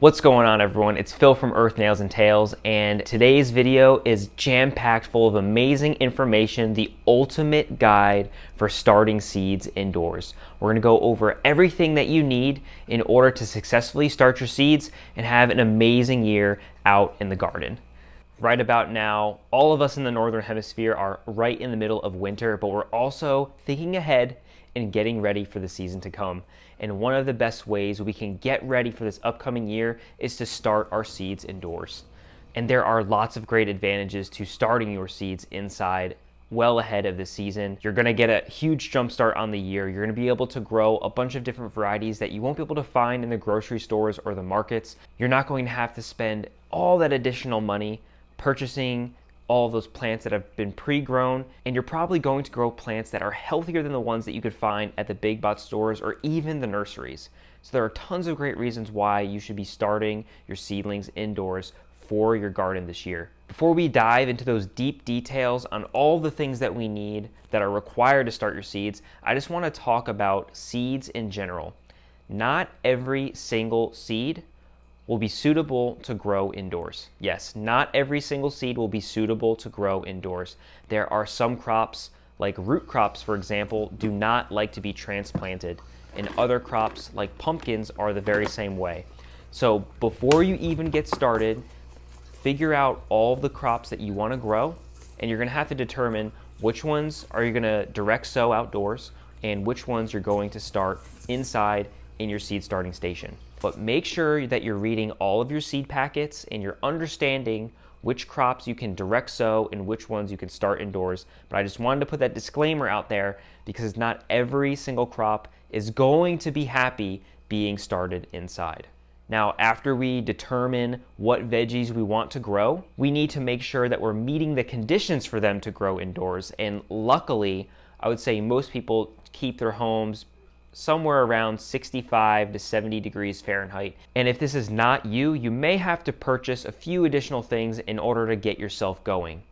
What's going on, everyone? It's Phil from Earth Nails and Tails, and today's video is jam-packed full of amazing information, the ultimate guide for starting seeds indoors. We're gonna go over everything that you need in order to successfully start your seeds and have an amazing year out in the garden. Right about now, all of us in the Northern Hemisphere are right in the middle of winter, but we're also thinking ahead and getting ready for the season to come. And one of the best ways we can get ready for this upcoming year is to start our seeds indoors. And there are lots of great advantages to starting your seeds inside well ahead of the season. You're gonna get a huge jump start on the year. You're gonna be able to grow a bunch of different varieties that you won't be able to find in the grocery stores or the markets. You're not going to have to spend all that additional money purchasing all of those plants that have been pre-grown, and you're probably going to grow plants that are healthier than the ones that you could find at the big box stores or even the nurseries. So there are tons of great reasons why you should be starting your seedlings indoors for your garden this year. Before we dive into those deep details on all the things that we need that are required to start your seeds, I just want to talk about seeds in general. Not every single seed will be suitable to grow indoors. Yes, not every single seed will be suitable to grow indoors. There are some crops, like root crops, for example, do not like to be transplanted. And other crops, like pumpkins, are the very same way. So before you even get started, figure out all the crops that you want to grow, and you're gonna have to determine which ones are you gonna direct sow outdoors and which ones you're going to start inside in your seed starting station. But make sure that you're reading all of your seed packets and you're understanding which crops you can direct sow and which ones you can start indoors. But I just wanted to put that disclaimer out there because not every single crop is going to be happy being started inside. Now, after we determine what veggies we want to grow, we need to make sure that we're meeting the conditions for them to grow indoors. And luckily, I would say most people keep their homes somewhere around 65 to 70 degrees Fahrenheit. And if this is not you, you may have to purchase a few additional things in order to get yourself going.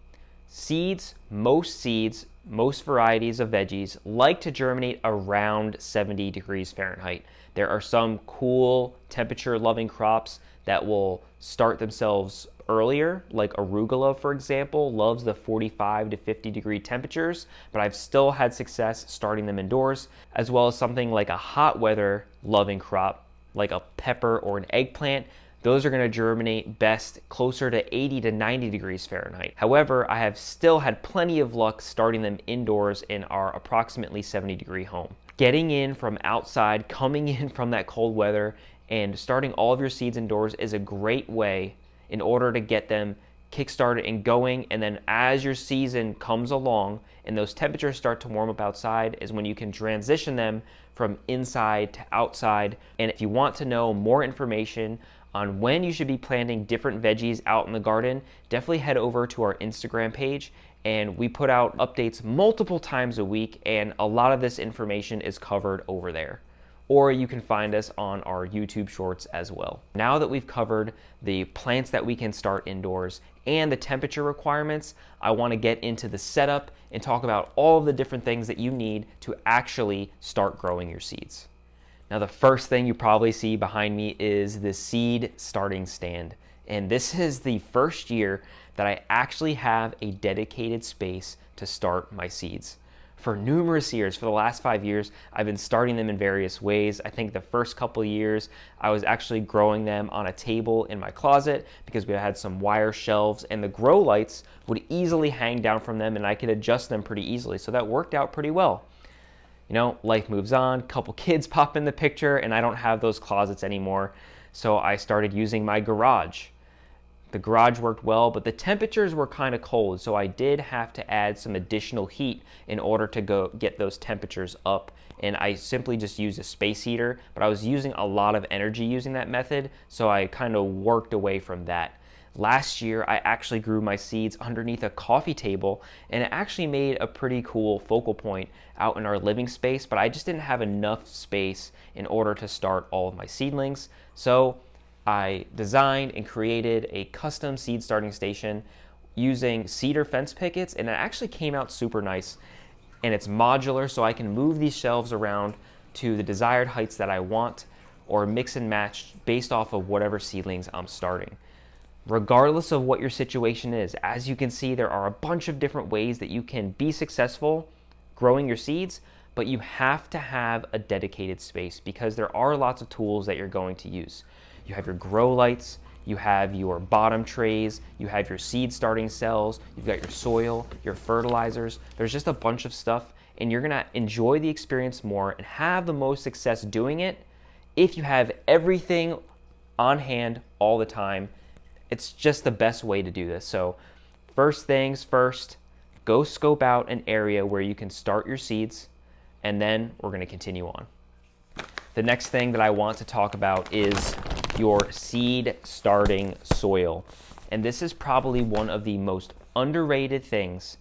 Seeds, most varieties of veggies like to germinate around 70 degrees Fahrenheit. There are some cool temperature loving crops that will start themselves earlier, like arugula, for example, loves the 45 to 50 degree temperatures, but I've still had success starting them indoors, as well as something like a hot weather loving crop, like a pepper or an eggplant. Those are going to germinate best closer to 80 to 90 degrees Fahrenheit. However, I have still had plenty of luck starting them indoors in our approximately 70 degree home. Getting in from outside, coming in from that cold weather, and starting all of your seeds indoors is a great way in order to get them kickstarted and going. And then as your season comes along and those temperatures start to warm up outside is when you can transition them from inside to outside. And if you want to know more information on when you should be planting different veggies out in the garden, definitely head over to our Instagram page. And we put out updates multiple times a week, and a lot of this information is covered over there. Or you can find us on our YouTube shorts as well. Now that we've covered the plants that we can start indoors and the temperature requirements, I want to get into the setup and talk about all of the different things that you need to actually start growing your seeds. Now, the first thing you probably see behind me is the seed starting stand. And this is the first year that I actually have a dedicated space to start my seeds. For numerous years, for the last 5 years, I've been starting them in various ways. I think the first couple of years, I was actually growing them on a table in my closet because we had some wire shelves and the grow lights would easily hang down from them and I could adjust them pretty easily. So that worked out pretty well. You know, life moves on, couple kids pop in the picture and I don't have those closets anymore. So I started using my garage. The garage worked well, but the temperatures were kind of cold, so I did have to add some additional heat in order to go get those temperatures up. And I simply just used a space heater, but I was using a lot of energy using that method, so I kind of worked away from that. Last year, I actually grew my seeds underneath a coffee table, and it actually made a pretty cool focal point out in our living space, but I just didn't have enough space in order to start all of my seedlings. So I designed and created a custom seed starting station using cedar fence pickets, and it actually came out super nice. And it's modular, so I can move these shelves around to the desired heights that I want or mix and match based off of whatever seedlings I'm starting. Regardless of what your situation is, as you can see, there are a bunch of different ways that you can be successful growing your seeds, but you have to have a dedicated space because there are lots of tools that you're going to use. You have your grow lights, you have your bottom trays, you have your seed starting cells, you've got your soil, your fertilizers. There's just a bunch of stuff, and you're gonna enjoy the experience more and have the most success doing it if you have everything on hand all the time. It's just the best way to do this. So first things first, go scope out an area where you can start your seeds, and then we're going to continue on. The next thing that I want to talk about is your seed starting soil. And this is probably one of the most underrated things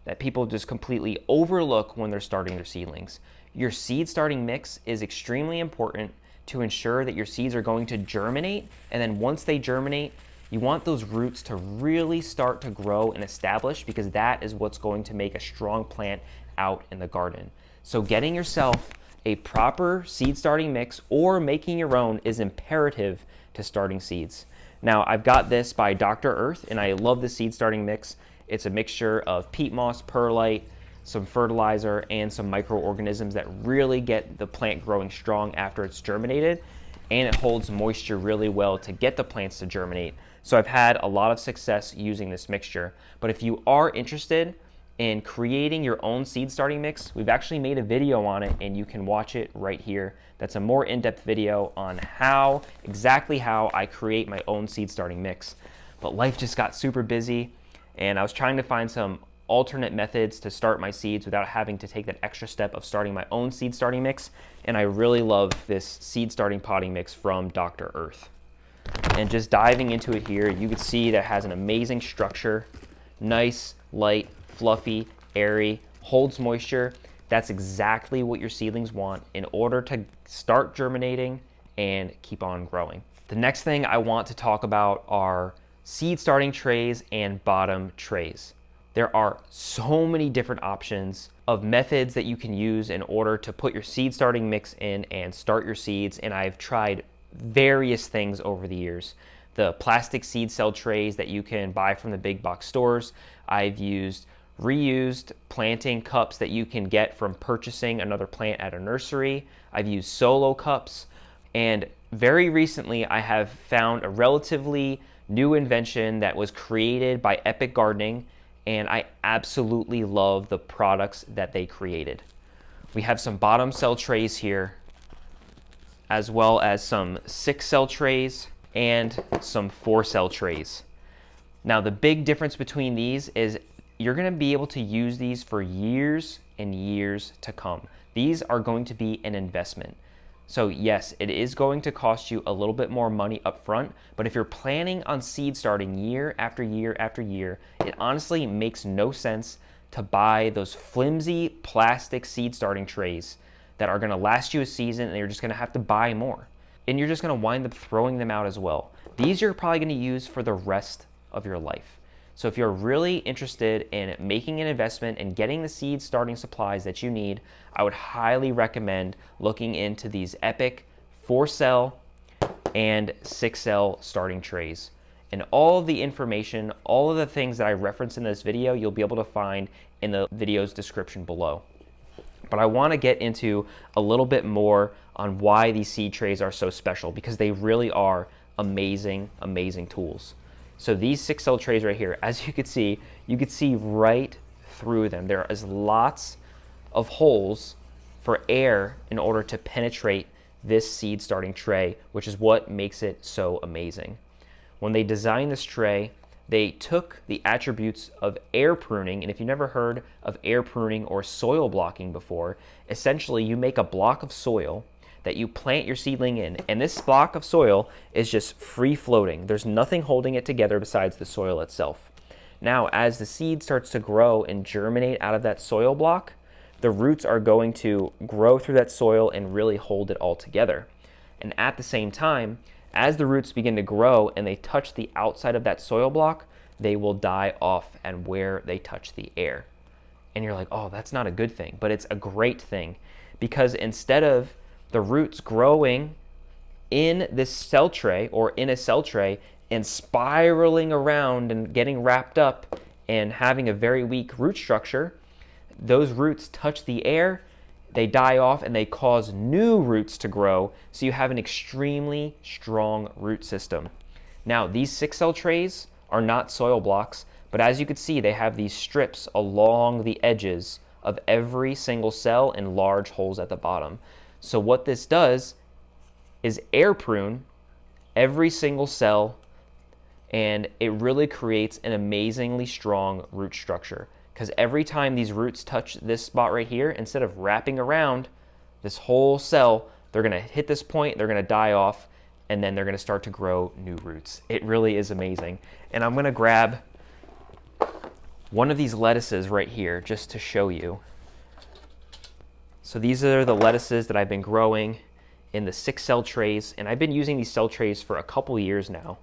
that people just completely overlook when they're starting their seedlings. Your seed starting mix is extremely important to ensure that your seeds are going to germinate, and then once they germinate, you want those roots to really start to grow and establish, because that is what's going to make a strong plant out in the garden. So getting yourself a proper seed starting mix or making your own is imperative to starting seeds. Now, I've got this by Dr. Earth, and I love the seed starting mix. It's a mixture of peat moss, perlite, some fertilizer, and some microorganisms that really get the plant growing strong after it's germinated, and it holds moisture really well to get the plants to germinate. So I've had a lot of success using this mixture. But if you are interested in creating your own seed starting mix, we've actually made a video on it, and you can watch it right here. That's a more in-depth video on exactly how I create my own seed starting mix. But life just got super busy, and I was trying to find some alternate methods to start my seeds without having to take that extra step of starting my own seed starting mix. And I really love this seed starting potting mix from Dr. Earth. And just diving into it here, you can see that it has an amazing structure, nice, light, fluffy, airy, holds moisture. That's exactly what your seedlings want in order to start germinating and keep on growing. The next thing I want to talk about are seed starting trays and bottom trays. There are so many different options of methods that you can use in order to put your seed starting mix in and start your seeds, and I've tried various things over the years. The plastic seed cell trays that you can buy from the big box stores. I've used reused planting cups that you can get from purchasing another plant at a nursery. I've used solo cups, and very recently I have found a relatively new invention that was created by Epic Gardening, and I absolutely love the products that they created. We have some bottom cell trays here, as well as some 6-cell trays and some 4-cell trays. Now, the big difference between these is you're gonna be able to use these for years and years to come. These are going to be an investment. So yes, it is going to cost you a little bit more money up front, but if you're planning on seed starting year after year after year, it honestly makes no sense to buy those flimsy plastic seed starting trays that are gonna last you a season, and you're just gonna have to buy more. And you're just gonna wind up throwing them out as well. These you're probably gonna use for the rest of your life. So if you're really interested in making an investment and getting the seed starting supplies that you need, I would highly recommend looking into these Epic 4-cell and 6-cell starting trays. And all of the information, all of the things that I referenced in this video, you'll be able to find in the video's description below. But I want to get into a little bit more on why these seed trays are so special, because they really are amazing, amazing tools. So these 6-cell trays right here, as you can see right through them. There is lots of holes for air in order to penetrate this seed starting tray, which is what makes it so amazing. When they designed this tray, they took the attributes of air pruning, and if you've never heard of air pruning or soil blocking before, essentially you make a block of soil that you plant your seedling in, and this block of soil is just free floating. There's nothing holding it together besides the soil itself. Now, as the seed starts to grow and germinate out of that soil block, the roots are going to grow through that soil and really hold it all together. And at the same time, as the roots begin to grow and they touch the outside of that soil block, they will die off and where they touch the air. And you're like, oh, that's not a good thing, but it's a great thing, because instead of the roots growing in this cell tray or in a cell tray and spiraling around and getting wrapped up and having a very weak root structure, those roots touch the air, they die off, and they cause new roots to grow, so you have an extremely strong root system. Now, these 6-cell trays are not soil blocks, but as you can see, they have these strips along the edges of every single cell and large holes at the bottom. So what this does is air prune every single cell, and it really creates an amazingly strong root structure. Because every time these roots touch this spot right here, instead of wrapping around this whole cell, they're gonna hit this point, they're gonna die off, and then they're gonna start to grow new roots. It really is amazing. And I'm gonna grab one of these lettuces right here just to show you. So these are the lettuces that I've been growing in the 6-cell trays, and I've been using these cell trays for a couple years now.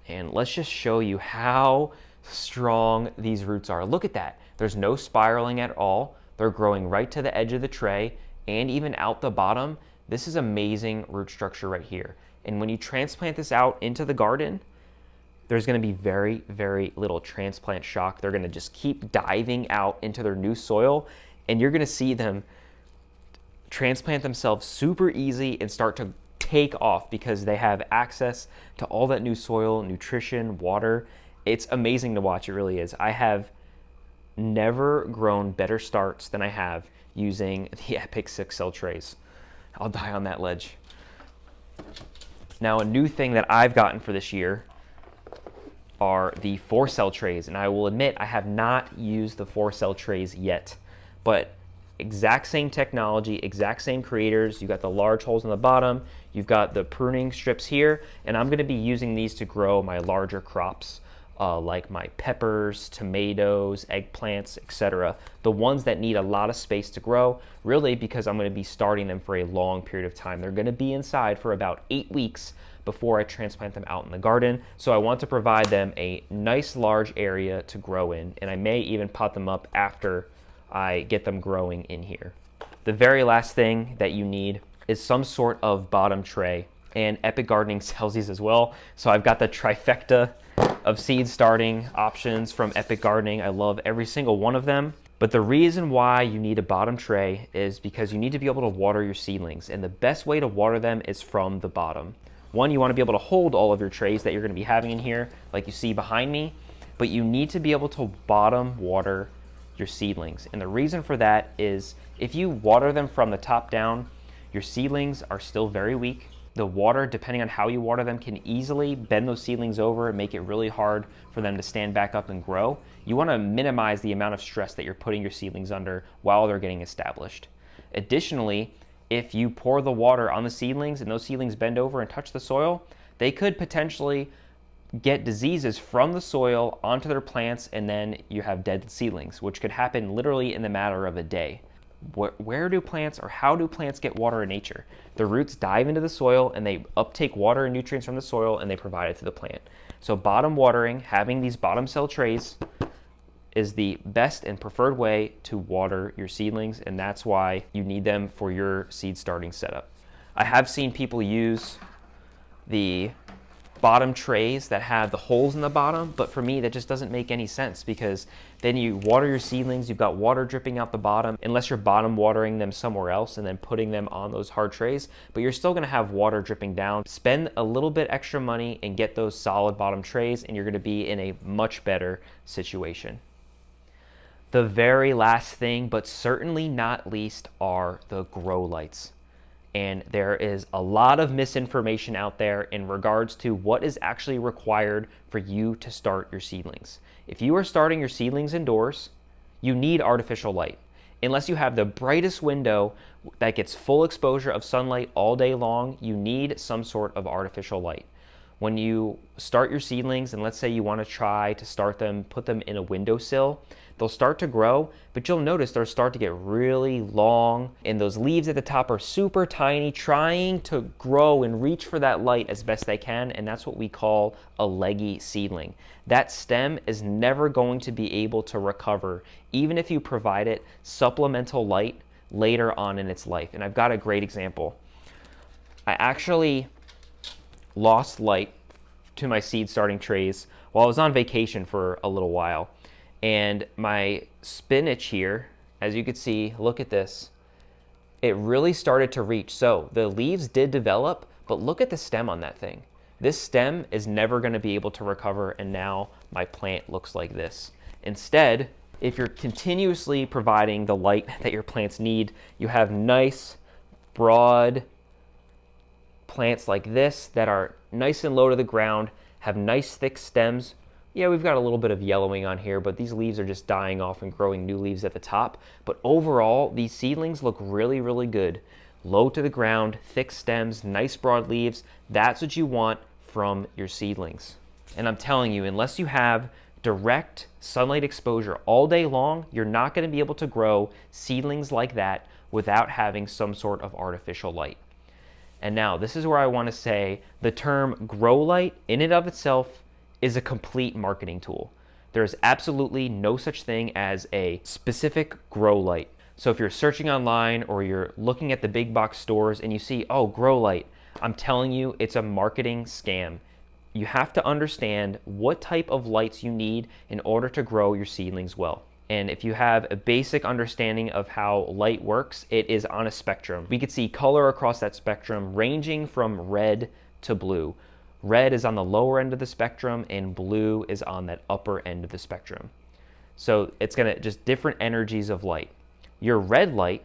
And let's just show you how strong these roots are. Look at that. There's no spiraling at all. They're growing right to the edge of the tray and even out the bottom. This is amazing root structure right here. And when you transplant this out into the garden, there's going to be very, very little transplant shock. They're going to just keep diving out into their new soil, and you're going to see them transplant themselves super easy and start to take off because they have access to all that new soil, nutrition, water. It's amazing to watch, it really is. I have never grown better starts than I have using the Epic 6-cell trays. I'll die on that ledge. Now, a new thing that I've gotten for this year are the 4-cell trays, and I will admit I have not used the 4-cell trays yet, but exact same technology, exact same creators. You got the large holes in the bottom, you've got the pruning strips here, and I'm gonna be using these to grow my larger crops. Like my peppers, tomatoes, eggplants, etc. The ones that need a lot of space to grow, really because I'm going to be starting them for a long period of time. They're going to be inside for about 8 weeks before I transplant them out in the garden. So I want to provide them a nice large area to grow in, and I may even pot them up after I get them growing in here. The very last thing that you need is some sort of bottom tray, and Epic Gardening sells these as well. So I've got the trifecta of seed starting options from Epic Gardening. I love every single one of them. But the reason why you need a bottom tray is because you need to be able to water your seedlings, and the best way to water them is from the bottom. One, you want to be able to hold all of your trays that you're going to be having in here, like you see behind me, but you need to be able to bottom water your seedlings. And the reason for that is if you water them from the top down, your seedlings are still very weak. The water, depending on how you water them, can easily bend those seedlings over and make it really hard for them to stand back up and grow. You want to minimize the amount of stress that you're putting your seedlings under while they're getting established. Additionally, if you pour the water on the seedlings and those seedlings bend over and touch the soil, they could potentially get diseases from the soil onto their plants, and then you have dead seedlings, which could happen literally in the matter of a day. Where do plants, or how do plants get water in nature? The roots dive into the soil and they uptake water and nutrients from the soil and they provide it to the plant. So bottom watering, having these bottom cell trays, is the best and preferred way to water your seedlings, and that's why you need them for your seed starting setup. I have seen people use the bottom trays that have the holes in the bottom, but for me that just doesn't make any sense, because then you water your seedlings, you've got water dripping out the bottom, unless you're bottom watering them somewhere else and then putting them on those hard trays, but you're still going to have water dripping down. Spend a little bit extra money and get those solid bottom trays, and you're going to be in a much better situation. The very last thing, but certainly not least, are the grow lights. And there is a lot of misinformation out there in regards to what is actually required for you to start your seedlings. If you are starting your seedlings indoors, you need artificial light. Unless you have the brightest window that gets full exposure of sunlight all day long, you need some sort of artificial light. When you start your seedlings, and let's say you want to try to start them, put them in a windowsill, they'll start to grow, but you'll notice they'll start to get really long, and those leaves at the top are super tiny, trying to grow and reach for that light as best they can, and that's what we call a leggy seedling. That stem is never going to be able to recover, even if you provide it supplemental light later on in its life. And I've got a great example. I actually lost light to my seed starting trays while I was on vacation for a little while. And my spinach here, as you can see, look at this, it really started to reach. So the leaves did develop, but look at the stem on that thing. This stem is never going to be able to recover, and now my plant looks like this. Instead, if you're continuously providing the light that your plants need, you have nice, broad plants like this that are nice and low to the ground, have nice thick stems. Yeah, we've got a little bit of yellowing on here, but these leaves are just dying off and growing new leaves at the top. But overall, these seedlings look really, really good. Low to the ground, thick stems, nice broad leaves. That's what you want from your seedlings. And I'm telling you, unless you have direct sunlight exposure all day long, you're not going to be able to grow seedlings like that without having some sort of artificial light. And now, this is where I want to say the term grow light in and of itself is a complete marketing tool. There is absolutely no such thing as a specific grow light. So if you're searching online or you're looking at the big box stores and you see, oh, grow light, I'm telling you, it's a marketing scam. You have to understand what type of lights you need in order to grow your seedlings well. And if you have a basic understanding of how light works, it is on a spectrum. We could see color across that spectrum ranging from red to blue. Red is on the lower end of the spectrum and blue is on that upper end of the spectrum. So it's gonna just different energies of light. Your red light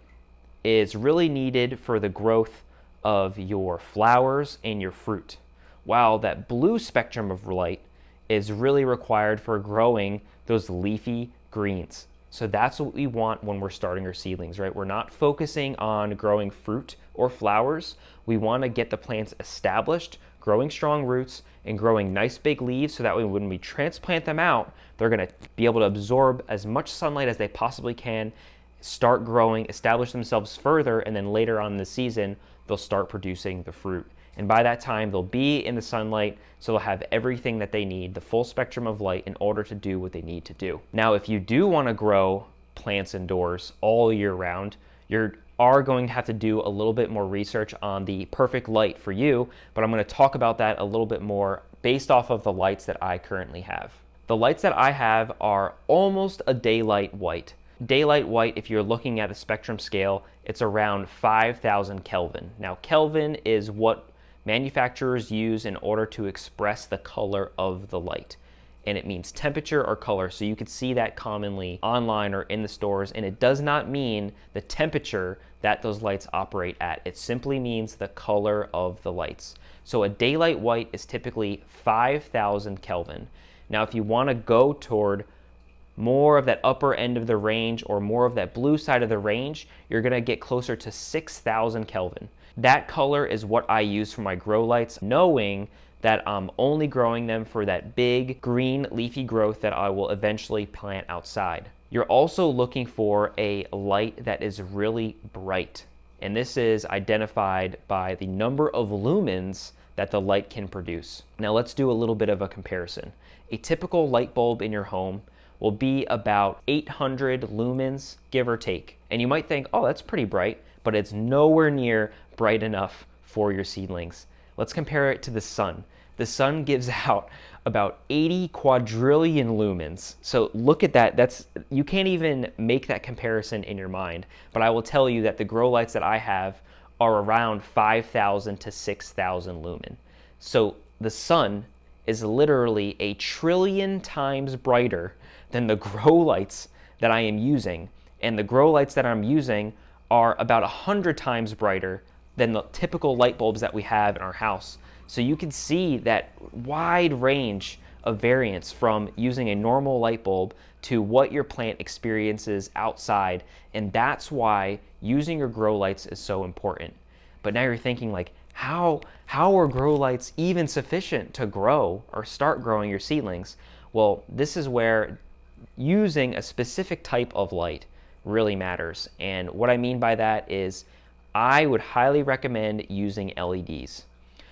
is really needed for the growth of your flowers and your fruit, while that blue spectrum of light is really required for growing those leafy greens. So that's what we want when we're starting our seedlings, right? We're not focusing on growing fruit or flowers. We want to get the plants established, growing strong roots, and growing nice big leaves so that way when we transplant them out, they're going to be able to absorb as much sunlight as they possibly can, start growing, establish themselves further, and then later on in the season, they'll start producing the fruit. And by that time, they'll be in the sunlight, so they'll have everything that they need, the full spectrum of light in order to do what they need to do. Now, if you do want to grow plants indoors all year round, you are going to have to do a little bit more research on the perfect light for you, but I'm going to talk about that a little bit more based off of the lights that I currently have. The lights that I have are almost a daylight white. Daylight white, if you're looking at a spectrum scale, it's around 5,000 Kelvin. Now, Kelvin is what manufacturers use in order to express the color of the light. And it means temperature or color. So you could see that commonly online or in the stores. And it does not mean the temperature that those lights operate at. It simply means the color of the lights. So a daylight white is typically 5,000 Kelvin. Now, if you want to go toward more of that upper end of the range or more of that blue side of the range, you're going to get closer to 6,000 Kelvin. That color is what I use for my grow lights, knowing that I'm only growing them for that big green leafy growth that I will eventually plant outside. You're also looking for a light that is really bright. And this is identified by the number of lumens that the light can produce. Now let's do a little bit of a comparison. A typical light bulb in your home will be about 800 lumens, give or take. And you might think, oh, that's pretty bright, but it's nowhere near bright enough for your seedlings. Let's compare it to the sun. The sun gives out about 80 quadrillion lumens. So look at that. You can't even make that comparison in your mind. But I will tell you that the grow lights that I have are around 5,000 to 6,000 lumen. So the sun is literally a trillion times brighter than the grow lights that I am using. And the grow lights that I'm using are about 100 times brighter than the typical light bulbs that we have in our house. So you can see that wide range of variance from using a normal light bulb to what your plant experiences outside. And that's why using your grow lights is so important. But now you're thinking like, how are grow lights even sufficient to grow or start growing your seedlings? Well, this is where using a specific type of light really matters. And what I mean by that is I would highly recommend using LEDs.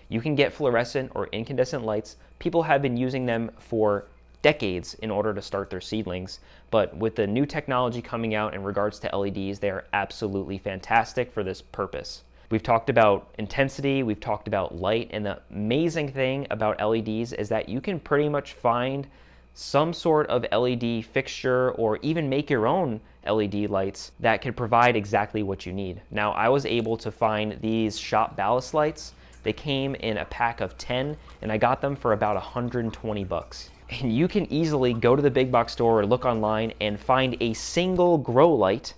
You can get fluorescent or incandescent lights. People have been using them for decades in order to start their seedlings, but with the new technology coming out in regards to LEDs, they are absolutely fantastic for this purpose. We've talked about intensity, we've talked about light, and the amazing thing about LEDs is that you can pretty much find some sort of LED fixture or even make your own LED lights that can provide exactly what you need. Now, I was able to find these shop ballast lights. They came in a pack of 10 and I got them for about 120 bucks. And you can easily go to the big box store or look online and find a single grow light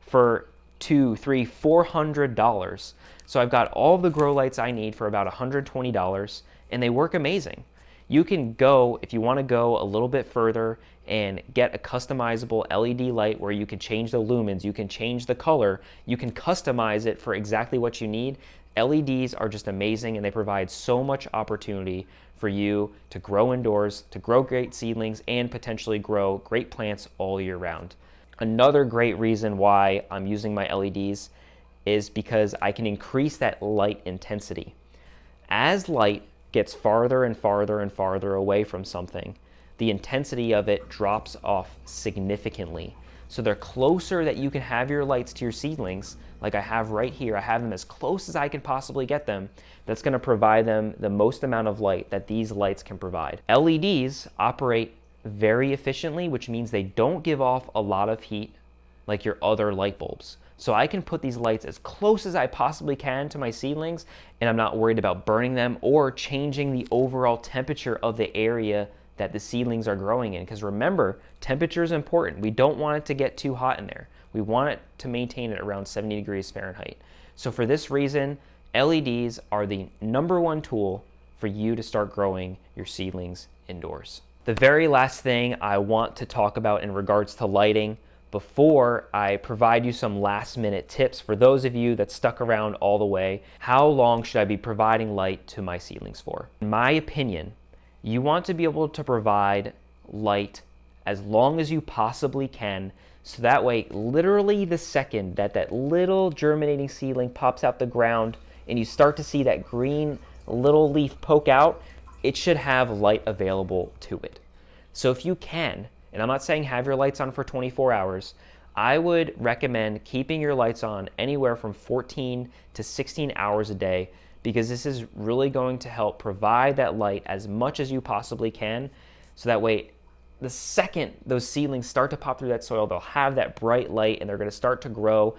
for $200, $300, $400. So I've got all the grow lights I need for about $120 and they work amazing. You can go, if you want to go a little bit further and get a customizable LED light where you can change the lumens, you can change the color, you can customize it for exactly what you need. LEDs are just amazing and they provide so much opportunity for you to grow indoors, to grow great seedlings, and potentially grow great plants all year round. Another great reason why I'm using my LEDs is because I can increase that light intensity. As light gets farther and farther and farther away from something, the intensity of it drops off significantly. So the closer that you can have your lights to your seedlings, like I have right here, I have them as close as I can possibly get them, that's going to provide them the most amount of light that these lights can provide. LEDs operate very efficiently, which means they don't give off a lot of heat like your other light bulbs. So I can put these lights as close as I possibly can to my seedlings, and I'm not worried about burning them or changing the overall temperature of the area that the seedlings are growing in. Because remember, temperature is important. We don't want it to get too hot in there. We want it to maintain it around 70 degrees Fahrenheit. So for this reason, LEDs are the #1 tool for you to start growing your seedlings indoors. The very last thing I want to talk about in regards to lighting before I provide you some last minute tips for those of you that stuck around all the way, how long should I be providing light to my seedlings for? In my opinion, you want to be able to provide light as long as you possibly can, so that way literally the second that that little germinating seedling pops out the ground and you start to see that green little leaf poke out, it should have light available to it. So if you can, and I'm not saying have your lights on for 24 hours, I would recommend keeping your lights on anywhere from 14 to 16 hours a day, because this is really going to help provide that light as much as you possibly can. So that way, the second those seedlings start to pop through that soil, they'll have that bright light and they're going to start to grow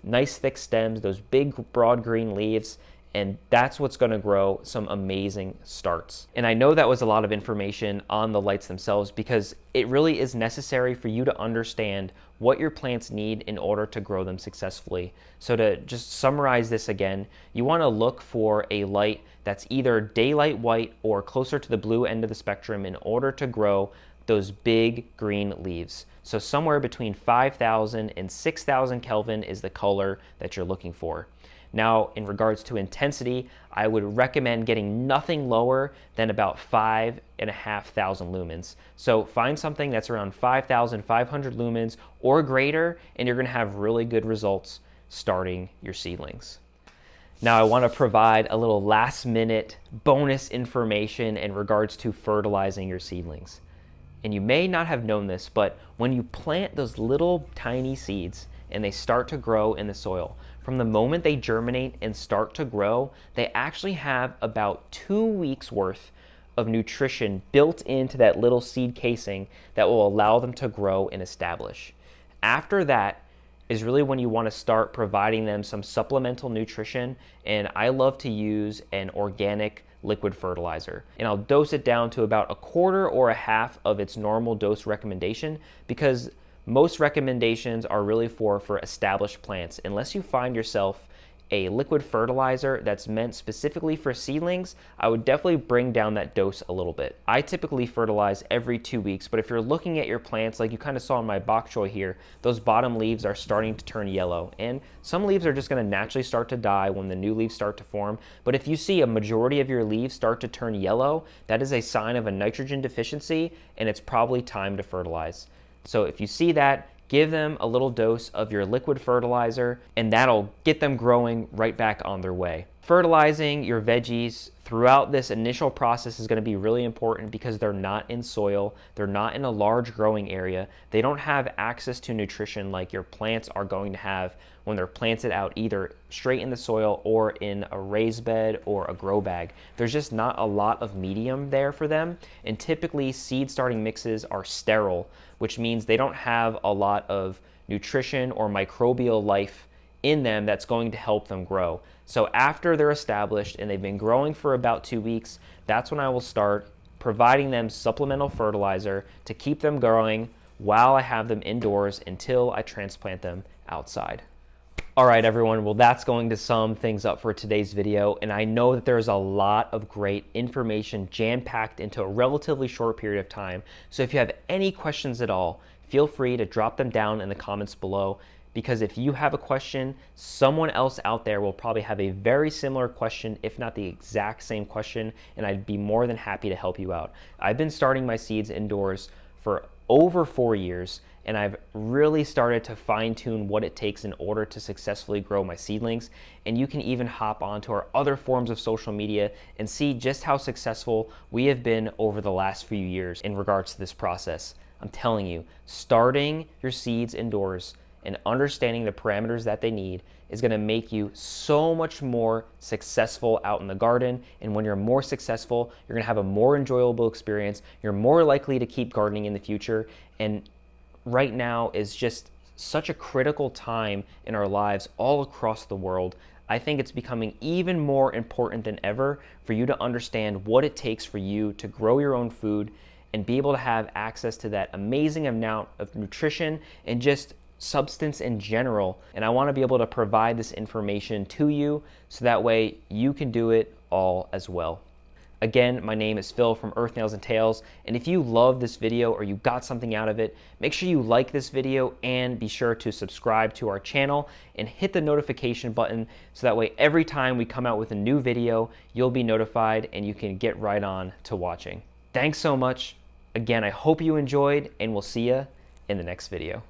nice thick stems, those big broad green leaves, and that's what's going to grow some amazing starts. And I know that was a lot of information on the lights themselves, because it really is necessary for you to understand what your plants need in order to grow them successfully. So to just summarize this again, you want to look for a light that's either daylight white or closer to the blue end of the spectrum in order to grow those big green leaves. So somewhere between 5,000 and 6,000 Kelvin is the color that you're looking for. Now, in regards to intensity, I would recommend getting nothing lower than about 5,500 lumens. So find something that's around 5,500 lumens or greater, and you're going to have really good results starting your seedlings. Now, I want to provide a little last minute bonus information in regards to fertilizing your seedlings. And you may not have known this, but when you plant those little tiny seeds and they start to grow in the soil, from the moment they germinate and start to grow, they actually have about 2 weeks worth of nutrition built into that little seed casing that will allow them to grow and establish. After that is really when you want to start providing them some supplemental nutrition, and I love to use an organic liquid fertilizer. And I'll dose it down to about 1/4 or 1/2 of its normal dose recommendation, because most recommendations are really for established plants. Unless you find yourself a liquid fertilizer that's meant specifically for seedlings, I would definitely bring down that dose a little bit. I typically fertilize every 2 weeks, but if you're looking at your plants, like you kind of saw in my bok choy here, those bottom leaves are starting to turn yellow, and some leaves are just going to naturally start to die when the new leaves start to form. But if you see a majority of your leaves start to turn yellow, that is a sign of a nitrogen deficiency, and it's probably time to fertilize. So if you see that, give them a little dose of your liquid fertilizer, and that'll get them growing right back on their way. Fertilizing your veggies throughout this initial process is going to be really important because they're not in soil, they're not in a large growing area, they don't have access to nutrition like your plants are going to have when they're planted out either straight in the soil or in a raised bed or a grow bag. There's just not a lot of medium there for them, and typically seed starting mixes are sterile, which means they don't have a lot of nutrition or microbial life in them that's going to help them grow. So after they're established and they've been growing for about 2 weeks, that's when I will start providing them supplemental fertilizer to keep them growing while I have them indoors until I transplant them outside. All right, everyone, well, that's going to sum things up for today's video, and I know that there's a lot of great information jam-packed into a relatively short period of time. So if you have any questions at all, feel free to drop them down in the comments below, because if you have a question, someone else out there will probably have a very similar question, if not the exact same question, and I'd be more than happy to help you out. I've been starting my seeds indoors for over 4 years, and I've really started to fine-tune what it takes in order to successfully grow my seedlings. And you can even hop onto our other forms of social media and see just how successful we have been over the last few years in regards to this process. I'm telling you, starting your seeds indoors and understanding the parameters that they need is going to make you so much more successful out in the garden. And when you're more successful, you're going to have a more enjoyable experience. You're more likely to keep gardening in the future. And right now is just such a critical time in our lives all across the world. I think it's becoming even more important than ever for you to understand what it takes for you to grow your own food and be able to have access to that amazing amount of nutrition and just substance in general. And I want to be able to provide this information to you so that way you can do it all as well. Again, my name is Phil from Earth, Nails, and Tails, and if you love this video or you got something out of it, make sure you like this video and be sure to subscribe to our channel and hit the notification button so that way every time we come out with a new video, you'll be notified and you can get right on to watching. Thanks so much. Again, I hope you enjoyed, and we'll see you in the next video.